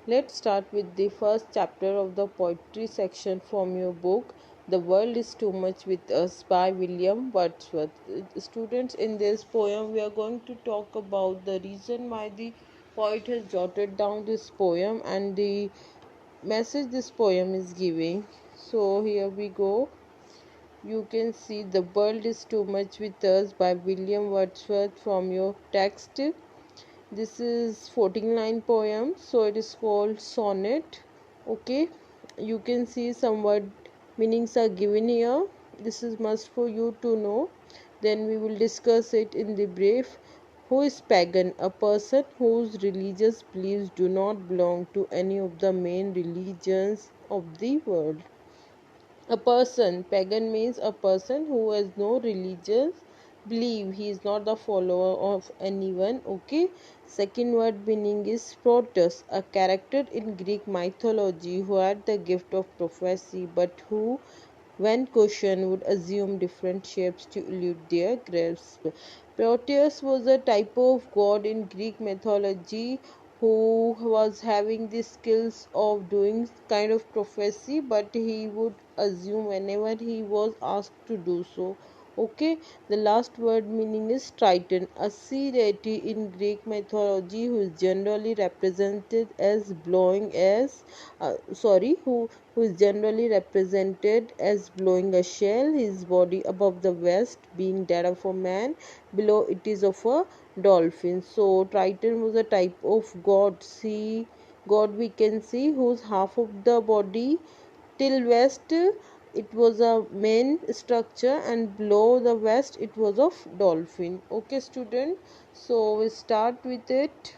Let's start with the first chapter of the poetry section from your book, The World is Too Much with Us by William Wordsworth. Students, in this poem, we are going to talk about the reason why the poet has jotted down this poem and the message this poem is giving. So, here we go. You can see The World is Too Much with Us by William Wordsworth from your text. This is 14 line poem, so it is called sonnet. Okay, you can see some word meanings are given here. This is must for you to know. Then we will discuss it in the brief. Who is pagan? A person whose religious beliefs do not belong to any of the main religions of the world. A person, pagan means a person who has no religious belief, he is not the follower of anyone. Okay, second word meaning is protos, a character in Greek mythology who had the gift of prophecy but who, when questioned, would assume different shapes to elude their grasp. Proteus was a type of god in Greek mythology who was having the skills of doing kind of prophecy, but he would assume whenever he was asked to do so. Okay, the last word meaning is Triton, a sea deity in Greek mythology who is generally represented as who is generally represented as blowing a shell, his body above the vest being that of a man, below it is of a dolphin. So Triton was a type of god we can see whose half of the body till west it was a main structure and below the west it was of dolphin. Okay student, so we start with it.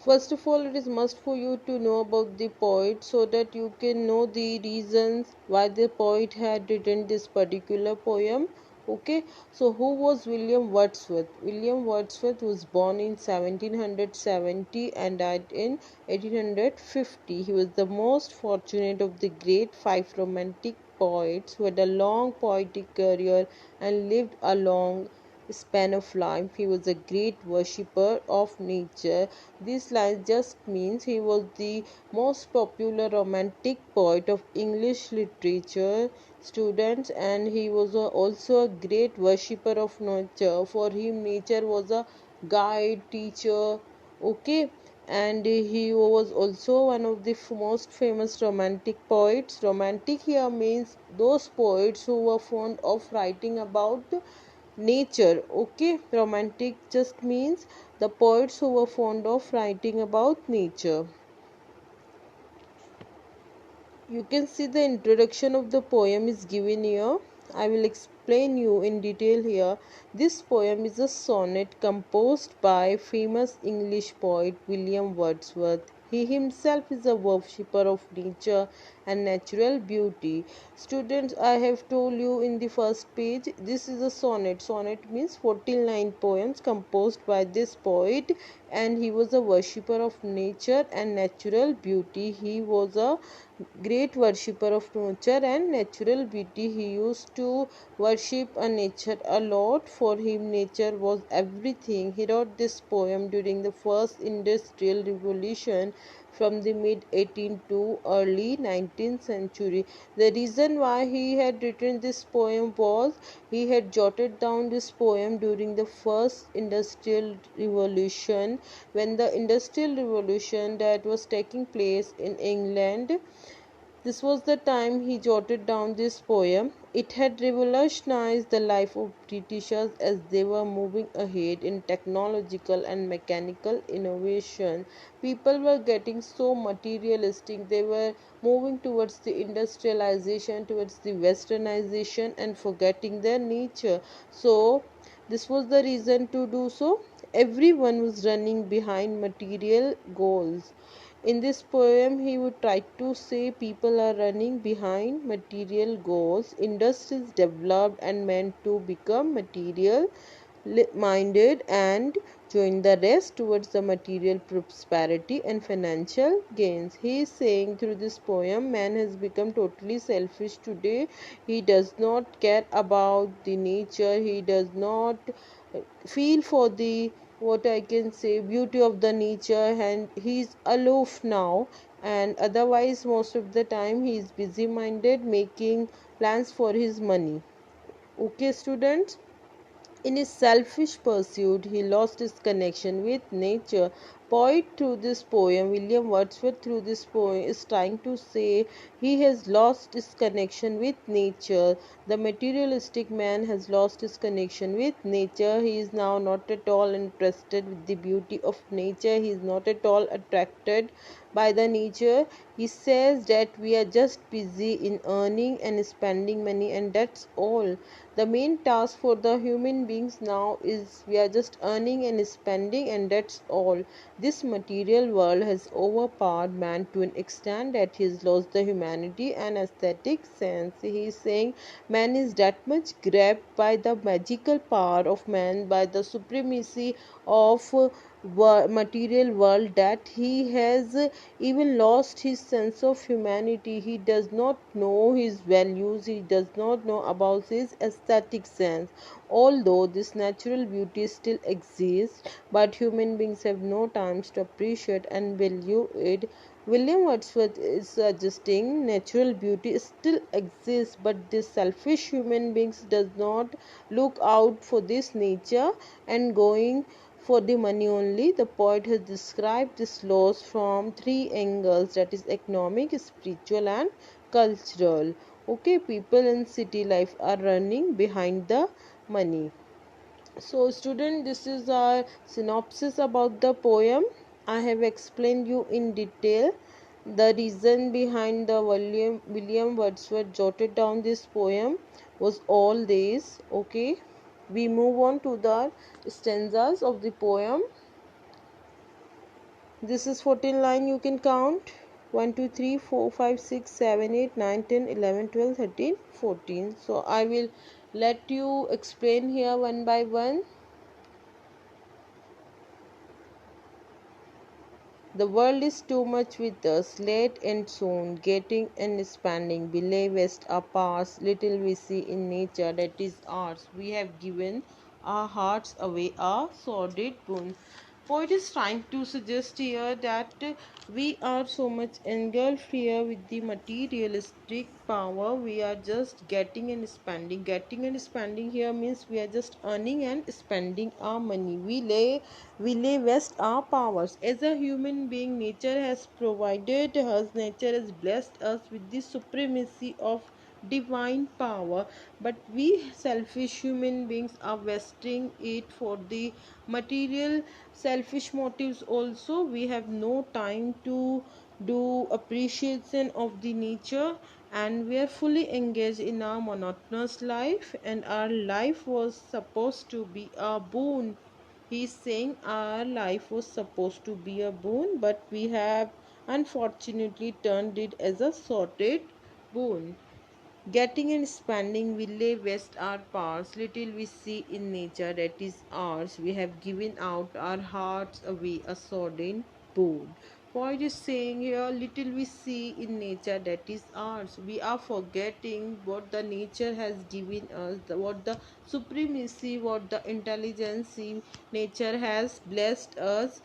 First of all, it is must for you to know about the poet so that you can know the reasons why the poet had written this particular poem. Okay, so who was William Wordsworth? William Wordsworth was born in 1770 and died in 1850. He was the most fortunate of the great five romantic poets who had a long poetic career and lived a long span of life. He was a great worshipper of nature. This line just means he was the most popular romantic poet of English literature, students, and he was also a great worshipper of nature. For him, nature was a guide, teacher, okay, and he was also one of the most famous romantic poets. Romantic here means those poets who were fond of writing about nature. Okay, romantic just means the poets who were fond of writing about nature. You can see the introduction of the poem is given here. I will explain you in detail here. This poem is a sonnet composed by famous English poet William Wordsworth. He himself is a worshipper of nature and natural beauty. Students, I have told you in the first page, this is a sonnet. Sonnet means 49 poems composed by this poet, and he was a worshipper of nature and natural beauty. He was a great worshipper of nature and natural beauty. He used to worship a nature a lot. For him, nature was everything. He wrote this poem during the first industrial revolution from the mid 18th to early 19th century. The reason why he had written this poem was he had jotted down this poem during the first industrial revolution, when the industrial revolution that was taking place in England. This was the time he jotted down this poem. It had revolutionized the life of Britishers as they were moving ahead in technological and mechanical innovation. People were getting so materialistic. They were moving towards the industrialization, towards the westernization, and forgetting their nature. So, this was the reason to do so. Everyone was running behind material goals. In this poem, he would try to say people are running behind material goals. Industries developed and meant to become material minded and join the rest towards the material prosperity and financial gains. He is saying through this poem, man has become totally selfish today. He does not care about the nature, he does not feel for the what I can say, beauty of the nature, and he's aloof now. And otherwise, most of the time, he is busy minded making plans for his money. Okay, students. In his selfish pursuit, he lost his connection with nature. Poet through this poem, William Wordsworth through this poem is trying to say he has lost his connection with nature. The materialistic man has lost his connection with nature. He is now not at all interested with the beauty of nature. He is not at all attracted by the nature. He says that we are just busy in earning and spending money, and that's all. The main task for the human beings now is we are just earning and spending, and that's all. This material world has overpowered man to an extent that he has lost the humanity and aesthetic sense. He is saying man is that much grabbed by the magical power of man, by the supremacy of material world, that he has even lost his sense of humanity. He does not know his values, he does not know about his aesthetic sense. Although this natural beauty still exists, but human beings have no time to appreciate and value it. William Wordsworth is suggesting natural beauty still exists, but this selfish human beings does not look out for this nature and going for the money only. The poet has described this loss from three angles, that is economic, spiritual and cultural. Okay, people in city life are running behind the money. So student, this is a synopsis about the poem. I have explained you in detail the reason behind the William Wordsworth jotted down this poem was all this. Okay, we move on to the stanzas of the poem. This is 14 line, you can count 1 2 3 4 5 6 7 8 9 10 11 12 13 14. So I will let you explain here one by one. The world is too much with us, late and soon, getting and expanding. Belay west our past, little we see in nature that is ours. We have given our hearts away, our sordid boon. Poet is trying to suggest here that we are so much engulfed here with the materialistic power. We are just getting and spending. Getting and spending here means we are just earning and spending our money. We lay waste our powers. As a human being, nature has provided us, nature has blessed us with the supremacy of divine power, but we selfish human beings are wasting it for the material selfish motives. Also, we have no time to do appreciation of the nature, and we are fully engaged in our monotonous life, and our life was supposed to be a boon. He's saying our life was supposed to be a boon, but we have unfortunately turned it as a sorted boon. Getting and spending will lay waste our powers. Little we see in nature that is ours. We have given out our hearts away, a sordid boon. Poet is saying here, little we see in nature that is ours. We are forgetting what the nature has given us, what the supremacy, what the intelligence nature has blessed us,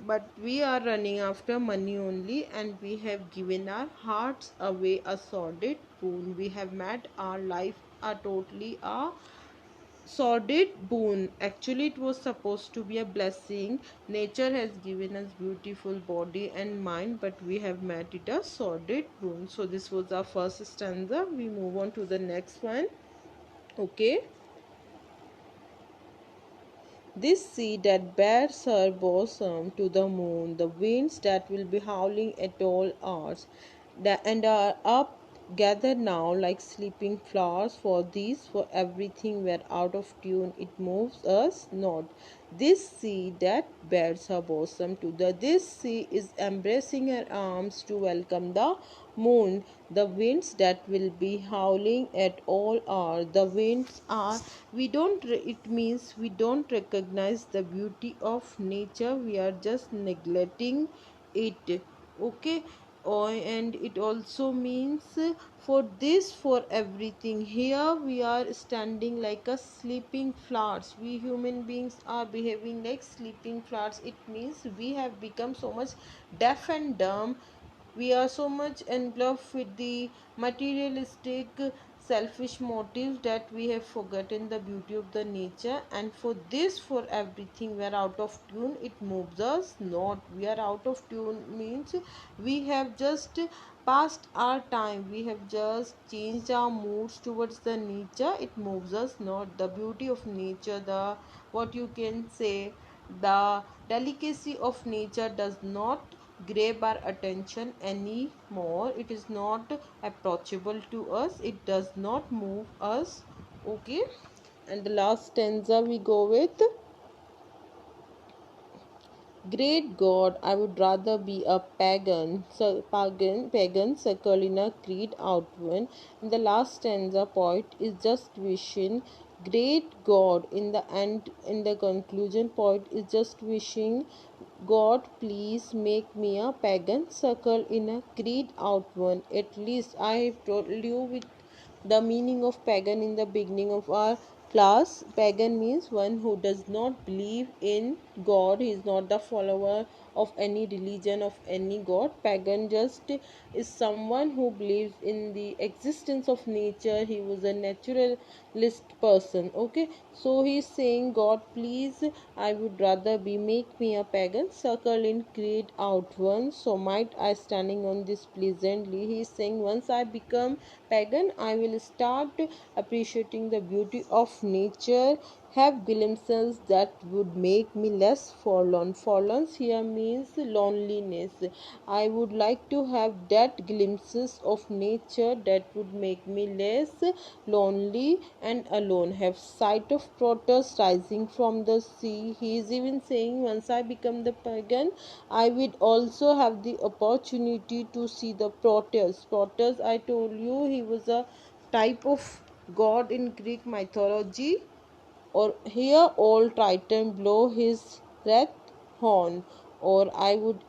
but we are running after money only, and we have given our hearts away, a sordid boon. We have made our life a totally a sordid boon. Actually, it was supposed to be a blessing. Nature has given us beautiful body and mind, but we have made it a sordid boon. So this was our first stanza. We move on to the next one. Okay. This sea that bears her bosom to the moon, the winds that will be howling at all hours, and are up gathered now like sleeping flowers. For these, for everything were out of tune, it moves us not. This sea that bears her bosom to the this sea is embracing her arms to welcome the moon. The winds that will be howling at all hours. The winds are, it means we don't recognize the beauty of nature. We are just neglecting it. Okay. oh, and it also means for this, for everything. Here we are standing like a sleeping flowers. We human beings are behaving like sleeping flowers. It means we have become so much deaf and dumb. We are so much engulfed with the materialistic selfish motives that we have forgotten the beauty of the nature. And for this, for everything, we are out of tune. It moves us not. We are out of tune means we have just passed our time. We have just changed our moods towards the nature. It moves us not. The beauty of nature, the what you can say, the delicacy of nature does not grab our attention anymore. It is not approachable to us. It does not move us. Okay, and the last stanza we go with: great God, I would rather be a pagan circle in a creed outward. In the last stanza, poet is just wishing, great God. In the end, in the conclusion, poet is just wishing, God, please make me a pagan circle in a creed outward. At least I have told you with the meaning of pagan in the beginning of our class. Pagan means one who does not believe in God. He is not the follower of any religion, of any god. Pagan just is someone who believes in the existence of nature. He was a naturalist person. Okay, so he is saying, God, please, I would rather be make me a pagan circle in create out one. So might I standing on this pleasantly. He is saying, once I become pagan, I will start appreciating the beauty of nature, have glimpses that would make me less forlorn. Forlorn here means loneliness. I would like to have that glimpses of nature that would make me less lonely and alone. Have sight of protest rising from the sea. He is even saying, once I become the pagan, I would also have the opportunity to see the protest. Protest, I told you, he was a type of god in Greek mythology. Or here old Triton blow his wrath horn, or I would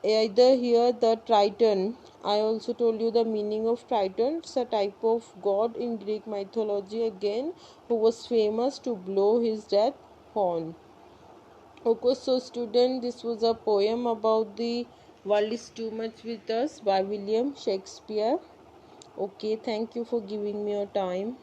either hear the Triton. I also told you the meaning of Triton. It's a type of god in Greek mythology again, who was famous to blow his death horn. Okay, so student, this was a poem about the world is too much with us by William Shakespeare. Okay, thank you for giving me your time.